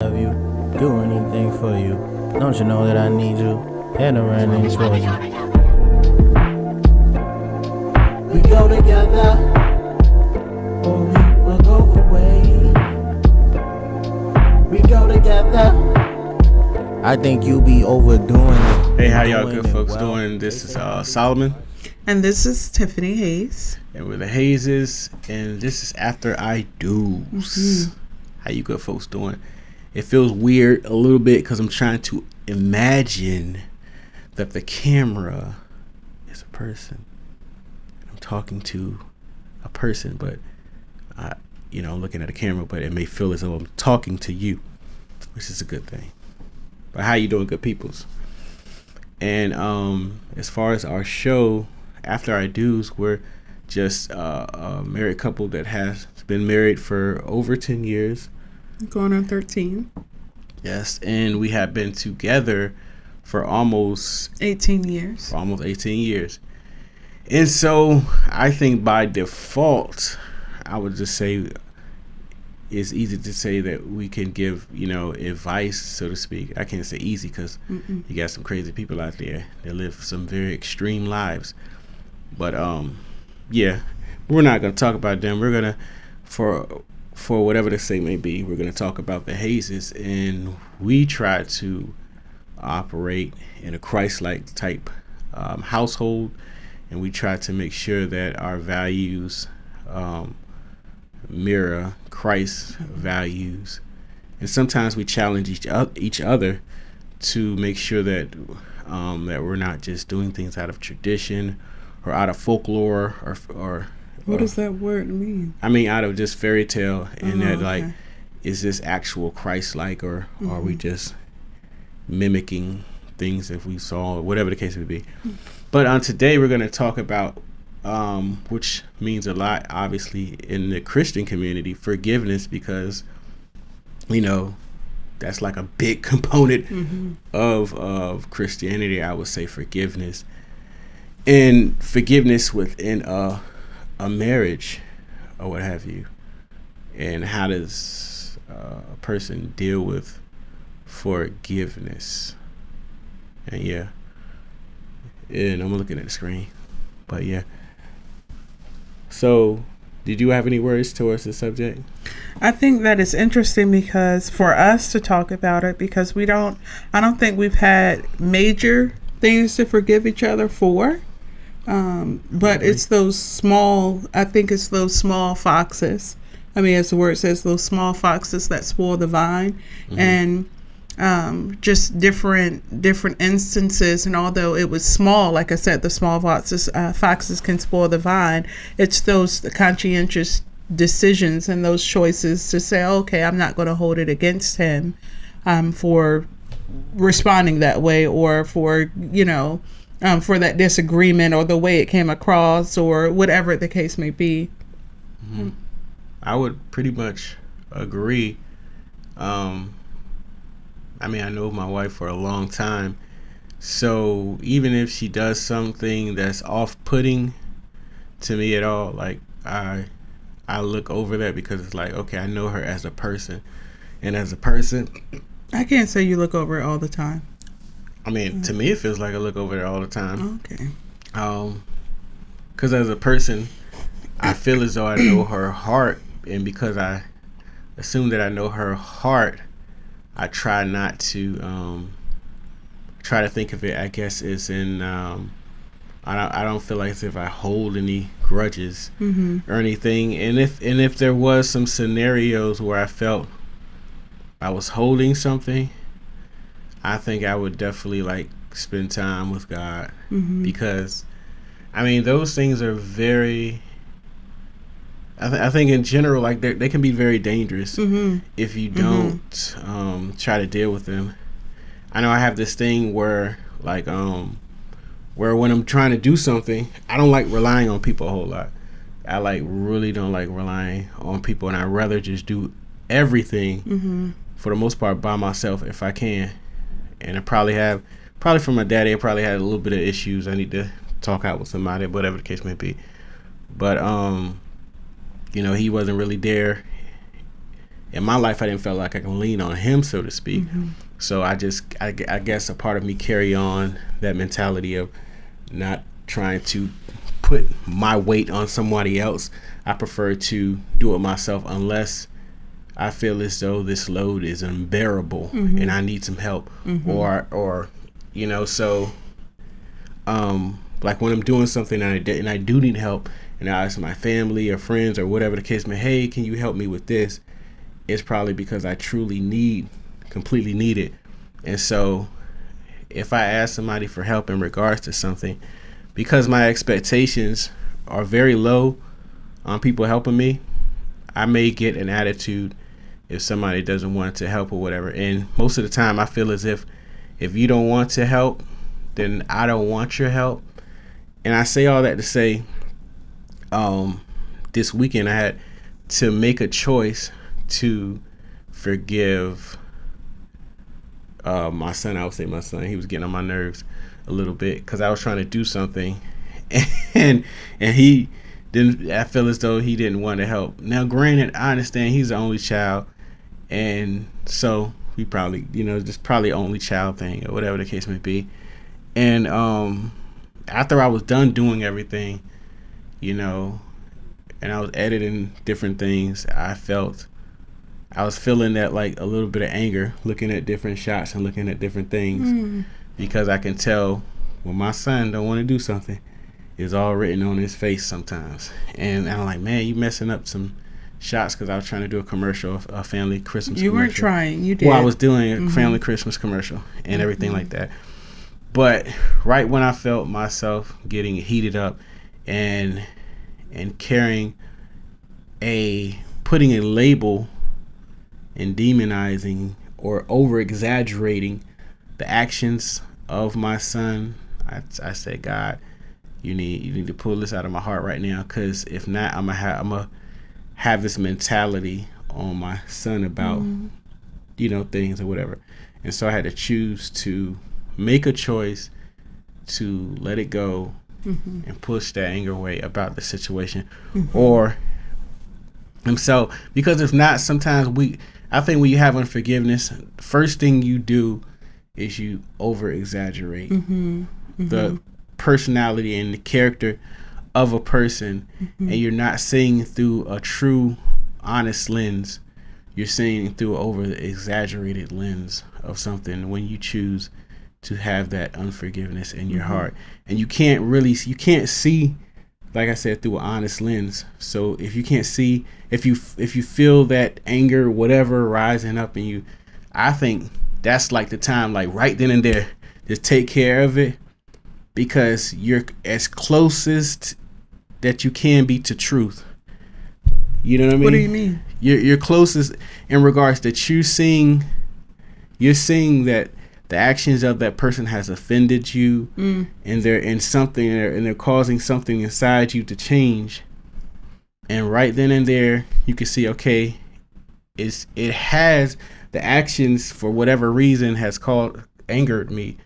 Love you, do anything for you. Don't you know that I need you? And I'm running towards you. We go together, or we will go away. We go together. I think you be overdoing it. Hey, how y'all good folks doing? This is Solomon. And this is Tiffany Hayes. And we're the Hayeses, and this is After I Do's. Mm-hmm. How you good folks doing? It feels weird a little bit because I'm trying to imagine that the camera is a person. I'm talking to a person, but I'm looking at a camera, but it may feel as though I'm talking to you, which is a good thing. But how you doing, good peoples? And as far as our show, After I Do's, we're just a married couple that has been married for over 10 years. Going on 13. Yes, and we have been together for almost 18 years. And so I think by default, I would just say it's easy to say that we can give, advice, so to speak. I can't say easy because you got some crazy people out there that live some very extreme lives. But we're not going to talk about them. We're going to, for whatever the sake may be, we're going to talk about the Hayeses, and we try to operate in a Christ-like type household, and we try to make sure that our values mirror Christ's values. And sometimes we challenge each other to make sure that that we're not just doing things out of tradition or out of folklore or what does that word mean? I mean, out of just fairy tale, and is this actual Christ-like, or are we just mimicking things that we saw, or whatever the case may be? But on today, we're going to talk about, which means a lot, obviously, in the Christian community, forgiveness, because, that's like a big component of Christianity. I would say forgiveness, and forgiveness within a marriage or what have you, and how does a person deal with forgiveness? And I'm looking at the screen, but so did you have any words towards the subject? I think that it's interesting because for us to talk about it, because I don't think we've had major things to forgive each other for. But it's those small foxes. I mean, as the word says, those small foxes that spoil the vine, and just different instances. And although it was small, like I said, the small foxes can spoil the vine. It's those conscientious decisions and those choices to say, okay, I'm not going to hold it against him for responding that way, or for for that disagreement, or the way it came across, or whatever the case may be. I would pretty much agree. I know my wife for a long time, so even if she does something that's off-putting to me at all, like I look over that, because it's like, okay, I know her as a person, and as a person, I can't say you look over it all the time. I mean, to me, it feels like I look over there all the time. Okay. Because as a person, I feel as though I know her heart, and because I assume that I know her heart, I try not to try to think of it, I guess, as in I don't feel like as if I hold any grudges or anything. And if there was some scenarios where I felt I was holding something, I think I would definitely spend time with God, because those things are very, I think in general, they can be very dangerous if you don't try to deal with them. I know I have this thing where where when I'm trying to do something, I don't like relying on people a whole lot. I really don't like relying on people, and I'd rather just do everything for the most part by myself if I can. And I probably from my daddy, I probably had a little bit of issues. I need to talk out with somebody, whatever the case may be. But he wasn't really there in my life, I didn't feel like I can lean on him, so to speak. So I guess a part of me carry on that mentality of not trying to put my weight on somebody else. I prefer to do it myself unless I feel as though this load is unbearable and I need some help, or so like when I'm doing something and I do need help, and I ask my family or friends or whatever the case may, hey, can you help me with this? It's probably because I truly completely need it. And so if I ask somebody for help in regards to something, because my expectations are very low on people helping me, I may get an attitude if somebody doesn't want to help or whatever. And most of the time I feel as if you don't want to help, then I don't want your help. And I say all that to say, this weekend I had to make a choice to forgive my son. I would say my son. He was getting on my nerves a little bit because I was trying to do something, and he didn't. I feel as though he didn't want to help. Now, granted, I understand he's the only child, and so we probably, just probably only child thing or whatever the case may be. And after I was done doing everything, and I was editing different things, I was feeling that, like, a little bit of anger, looking at different shots and looking at different things, because I can tell when my son don't want to do something, it's all written on his face sometimes. And I'm like, man, you messing up some shots, because I was trying to do a commercial, a family Christmas You commercial. weren't trying, you did. Well, I was doing a family Christmas commercial and everything like that. But right when I felt myself getting heated up and putting a label and demonizing or over exaggerating the actions of my son, I said, God, you need to pull this out of my heart right now, because if not, I'm gonna have this mentality on my son about things or whatever. And so I had to choose to make a choice to let it go and push that anger away about the situation or himself. Because if not, sometimes I think when you have unforgiveness, first thing you do is you over exaggerate the personality and the character of a person, and you're not seeing through a true honest lens. You're seeing through an over exaggerated lens of something when you choose to have that unforgiveness in your heart. And you can't see, like I said, through an honest lens. So if you can't see, if you feel that anger, whatever, rising up in you, I think that's like the time, like right then and there, just take care of it, because you're as closest that you can be to truth. You know what I mean? What do you mean? You're closest in regards that you're seeing that the actions of that person has offended you, and they're in something, and they're causing something inside you to change. And right then and there, you can see, okay, it has the actions for whatever reason has angered me,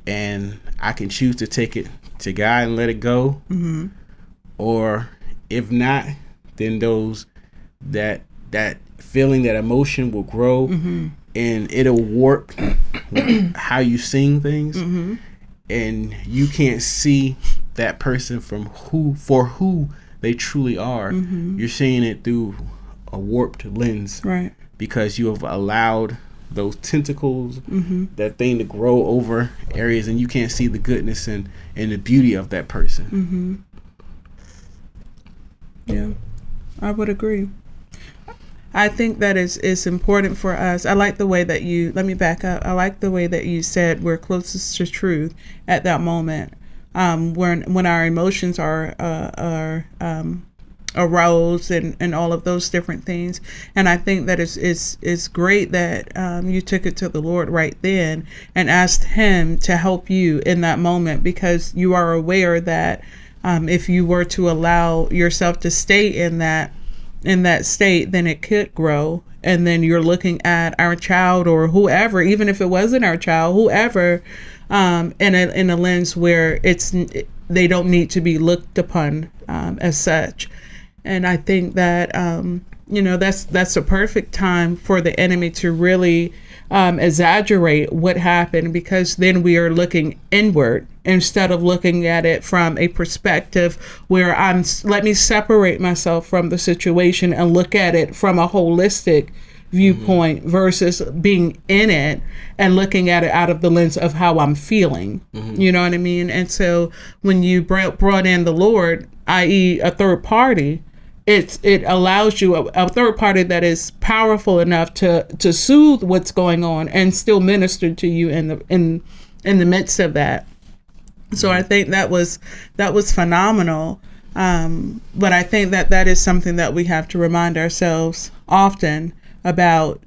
and I can choose to take it to God and let it go, or if not, then that feeling, that emotion will grow, and it'll warp how you seeing things, and you can't see that person for who they truly are. You're seeing it through a warped lens, right? Because you have allowed those tentacles, that thing, to grow over areas, and you can't see the goodness and the beauty of that person. Yeah, I would agree. I think that it's important for us. I like the way that let me back up. I like the way that you said we're closest to truth at that moment, when our emotions are aroused and all of those different things. And I think that it's great that you took it to the Lord right then and asked Him to help you in that moment, because you are aware that if you were to allow yourself to stay in that state, then it could grow. And then you're looking at our child or whoever, even if it wasn't our child, whoever, in a lens where they don't need to be looked upon as such. And I think that that's a perfect time for the enemy to really exaggerate what happened, because then we are looking inward instead of looking at it from a perspective where let me separate myself from the situation and look at it from a holistic viewpoint versus being in it and looking at it out of the lens of how I'm feeling. You know what I mean? And so when you brought in the Lord, i.e. a third party, it allows you a third party that is powerful enough to soothe what's going on and still minister to you in the midst of that. So I think that was phenomenal. But I think that is something that we have to remind ourselves often about,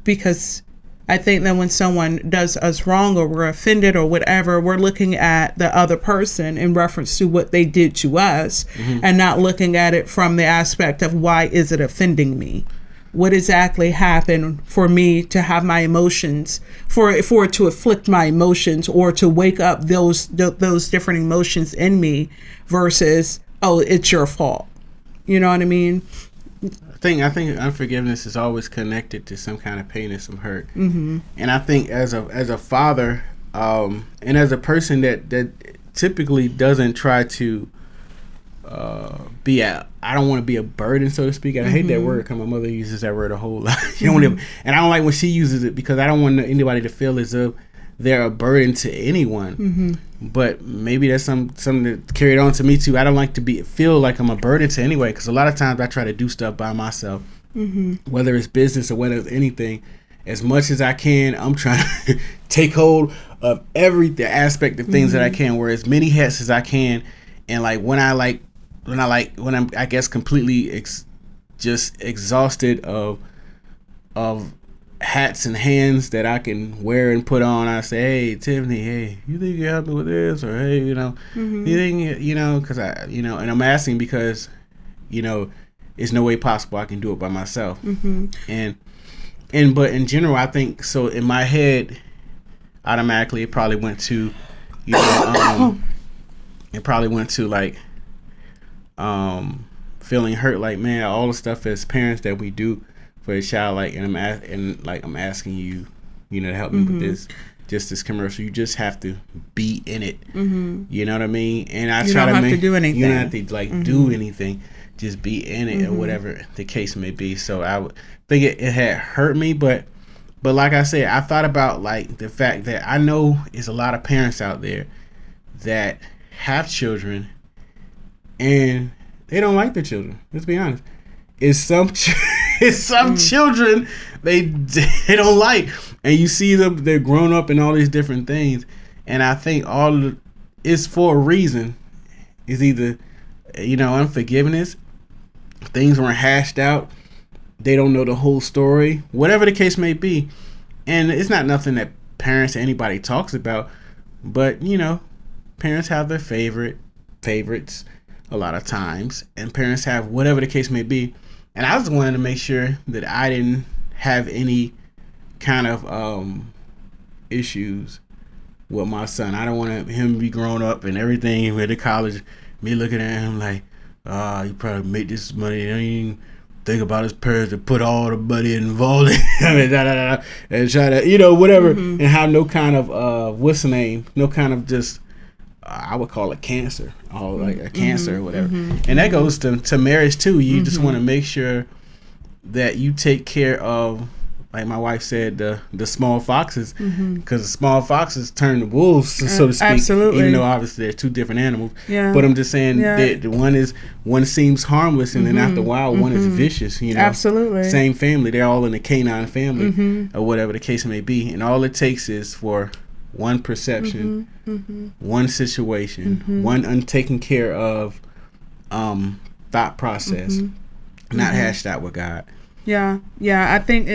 because I think that when someone does us wrong or we're offended or whatever, we're looking at the other person in reference to what they did to us, and not looking at it from the aspect of why is it offending me? What exactly happened for me to have my emotions, for it to afflict my emotions or to wake up those different emotions in me versus, oh, it's your fault. You know what I mean? I think unforgiveness is always connected to some kind of pain and some hurt. And I think as a father, and as a person that typically doesn't try to I don't want to be a burden, so to speak. And I hate that word because my mother uses that word a whole lot. And I don't like when she uses it, because I don't want anybody to feel as though they're a burden to anyone. But maybe that's something that carried on to me too. I don't like to feel like I'm a burden to anyway, because a lot of times I try to do stuff by myself, whether it's business or whether it's anything. As much as I can, I'm trying to take hold of every aspect of things that I can, wear as many hats as I can. And when I'm I guess completely just exhausted of hats and hands that I can wear and put on, I say, hey, Tiffany, hey, you think you help me with this? Or hey, you think, because and I'm asking because, there's no way possible I can do it by myself. But in general, I think, so in my head, automatically it probably went to, feeling hurt, like, man, all the stuff as parents that we do for a child, I'm asking you, to help me with this commercial. You just have to be in it. You know what I mean? And I try to make, to do anything. You don't have to do anything. Just be in it, or whatever the case may be. So I would think it had hurt me, but like I said, I thought about the fact that I know there's a lot of parents out there that have children and they don't like their children. Let's be honest. It's some children they don't like, and you see them, they're grown up and all these different things, and I think it's for a reason. It's either unforgiveness, things weren't hashed out, they don't know the whole story, whatever the case may be. And it's not nothing that parents or anybody talks about, but parents have their favorites a lot of times, and parents have whatever the case may be. And I just wanted to make sure that I didn't have any kind of issues with my son. I don't want him to be grown up and everything, went to college, me looking at him like, he probably make this money, and even think about his parents to put all the money involved and try to, whatever, and have no kind of, no kind of just, I would call it cancer, or like a cancer or whatever. And that goes to marriage too. You just want to make sure that you take care of, like my wife said, the small foxes, because the small foxes turn to wolves, so to speak. Absolutely. Even though obviously they're two different animals. Yeah. But I'm just saying that one seems harmless, and then after a while, one is vicious. Absolutely. Same family, they're all in the canine family, or whatever the case may be. And all it takes is for one perception, one situation, one untaken care of thought process, not hashed out with God. Yeah. I think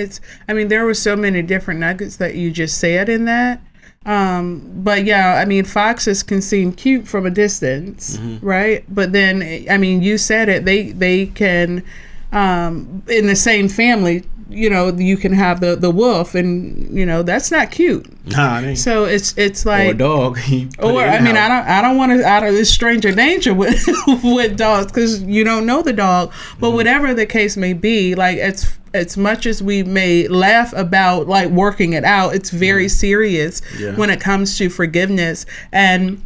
there were so many different nuggets that you just said in that. But foxes can seem cute from a distance, right? But then, you said it, they can in the same family, you know, you can have the wolf, and you know that's not cute. Nah, it ain't. So it's like, or a dog. I don't want to out of this stranger danger with with dogs, because you don't know the dog. But whatever the case may be, like as much as we may laugh about like working it out, it's very serious when it comes to forgiveness. And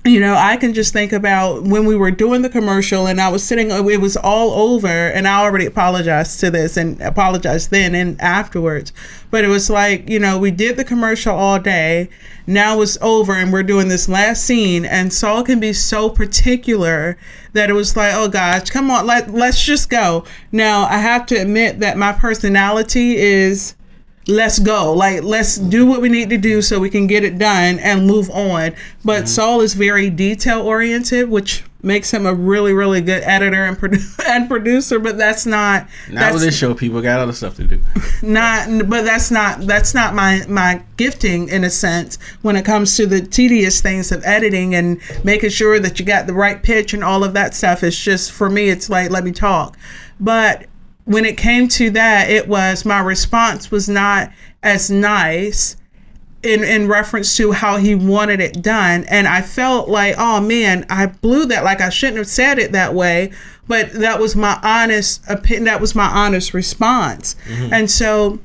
you know, I can just think about when we were doing the commercial and I was sitting, it was all over, and I already apologized to this and apologized then and afterwards. But it was like, you know, we did the commercial all day. Now it's over and we're doing this last scene, and Saul can be so particular that it was like, oh gosh, come on, let's just go. Now, I have to admit that my personality is, let's go, like let's do what we need to do so we can get it done and move on. But Saul is very detail oriented, which makes him a really, really good editor and producer. But that's not with this show. People got other stuff to do. But that's not my gifting, in a sense, when it comes to the tedious things of editing and making sure that you got the right pitch and all of that stuff. It's just, for me, it's like, let me talk. But when it came to that, it was, my response was not as nice in reference to how he wanted it done. And I felt like, oh man, I blew that. Like I shouldn't have said it that way, but that was my honest opinion. That was my honest response. And so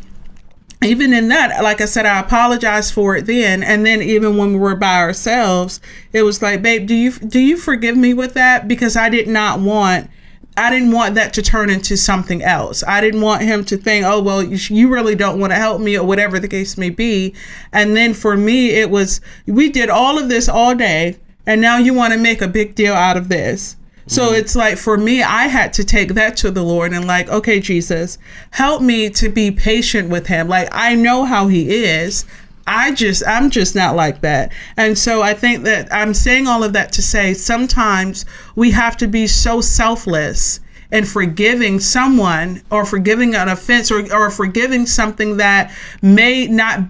even in that, like I said, I apologized for it then. And then even when we were by ourselves, it was like, babe, do you forgive me with that? Because I didn't want that to turn into something else. I didn't want him to think, oh, well, you really don't want to help me, or whatever the case may be. And then for me, it was, we did all of this all day, and now you want to make a big deal out of this. So it's like, for me, I had to take that to the Lord and like, okay, Jesus, help me to be patient with him. Like, I know how he is. I'm just not like that. And so I think that I'm saying all of that to say, sometimes we have to be so selfless in forgiving someone, or forgiving an offense, or forgiving something that may not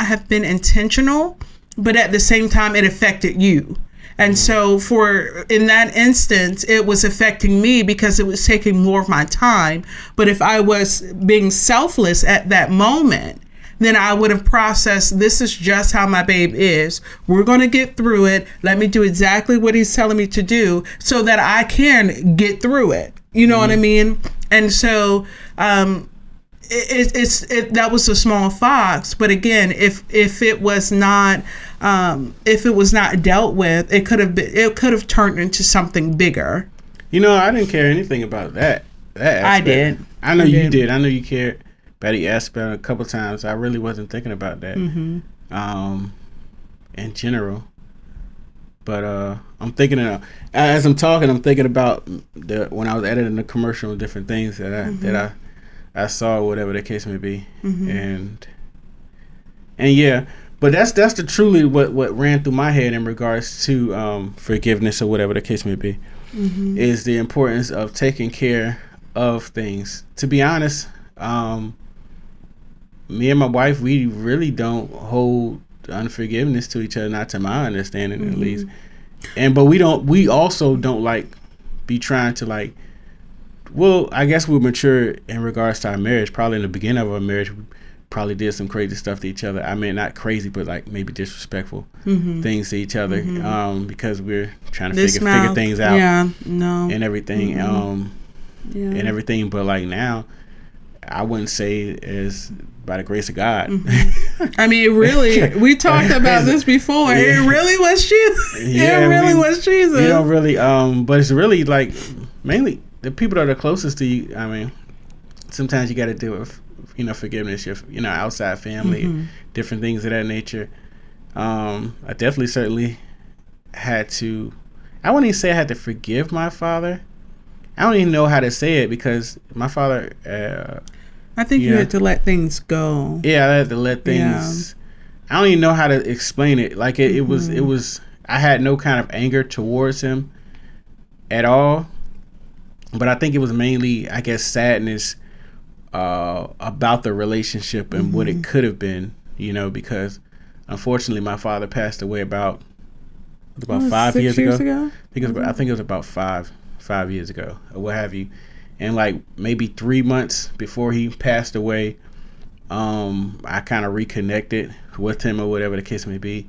have been intentional, but at the same time it affected you. And so in that instance, it was affecting me because it was taking more of my time. But if I was being selfless at that moment, then I would have processed, this is just how my babe is. We're going to get through it. Let me do exactly what he's telling me to do so that I can get through it. You know what I mean? And so that was a small fox. But again, if it was not dealt with, it could have turned into something bigger. You know, I didn't care anything about that aspect. I did. I know you did. I know you cared. Betty asked about it a couple times. I really wasn't thinking about that in general. But I'm thinking as I'm talking, I'm thinking about when I was editing the commercial and different things that I saw, whatever the case may be, and yeah. But that's the truly what ran through my head in regards to forgiveness, or whatever the case may be, is the importance of taking care of things. To be honest, me and my wife, we really don't hold unforgiveness to each other, not to my understanding at least. But we also don't like be trying to like, well, I guess we're mature in regards to our marriage. Probably in the beginning of our marriage, we probably did some crazy stuff to each other. I mean, not crazy, but like maybe disrespectful things to each other, because we're trying to figure things out, and everything, and everything. But like now, I wouldn't say as by the grace of God. I mean, really, we talked about this before. It really was Jesus. It really was Jesus. You don't really, but it's really like mainly the people that are closest to you. I mean, sometimes you got to deal with, forgiveness, your, outside family, different things of that nature. I definitely, certainly had to, I wouldn't even say I had to forgive my father. I don't even know how to say it, because my father, I think you had to let things go. Yeah, I had to let things. I don't even know how to explain it. Like it was. I had no kind of anger towards him at all, but I think it was mainly, I guess, sadness about the relationship and what it could have been. Because unfortunately, my father passed away about 5 years ago. I think it was about 5 years ago, or what have you. And like maybe 3 months before he passed away, I kind of reconnected with him or whatever the case may be.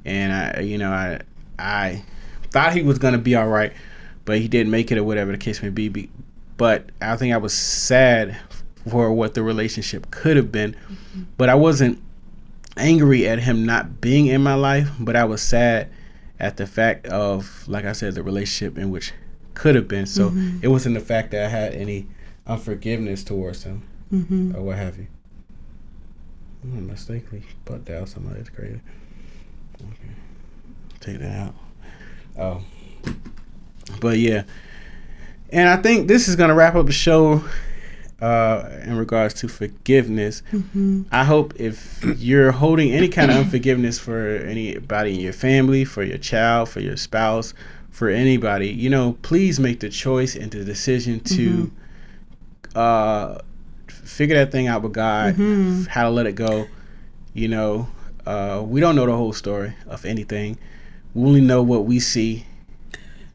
And I thought he was gonna be all right, but he didn't make it or whatever the case may be. But I think I was sad for what the relationship could have been, but I wasn't angry at him not being in my life, but I was sad at the fact of, like I said, the relationship in which could have been. So it wasn't the fact that I had any unforgiveness towards him or what have you. I mistakenly put down somebody. That's crazy. Okay, take that out. Oh, but yeah, and I think this is gonna wrap up the show. In regards to forgiveness, I hope if you're holding any kind of unforgiveness for anybody in your family, for your child, for your spouse, for anybody, please make the choice and the decision to figure that thing out with God, how to let it go. We don't know the whole story of anything. We only know what we see.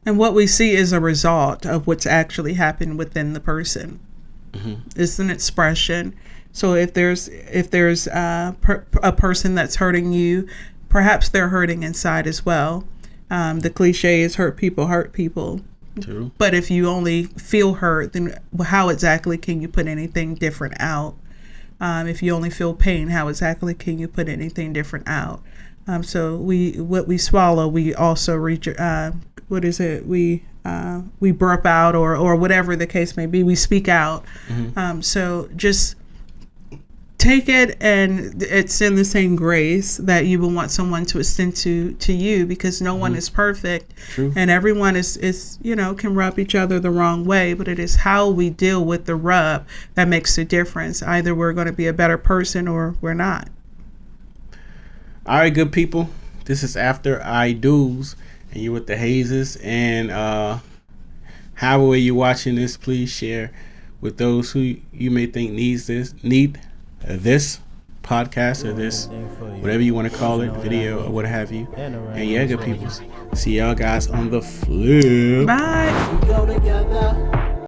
And what we see is a result of what's actually happened within the person. It's an expression. So if there's a person that's hurting you, perhaps they're hurting inside as well. The cliche is hurt people. True. But if you only feel hurt, then how exactly can you put anything different out? If you only feel pain, how exactly can you put anything different out? So what we swallow, we also reach. We burp out or whatever the case may be. We speak out. So just take it, and extend the same grace that you would want someone to extend to you, because no one is perfect. True. And everyone is can rub each other the wrong way, but it is how we deal with the rub that makes the difference. Either we're going to be a better person or we're not. All right, good people. This is After I Do's, and you with the Hazes. And however you're watching this, please share with those who you may think need this podcast or this, whatever you want to call it, video or what have you. And yeah, good people. See y'all guys on the flip. Bye. We go together.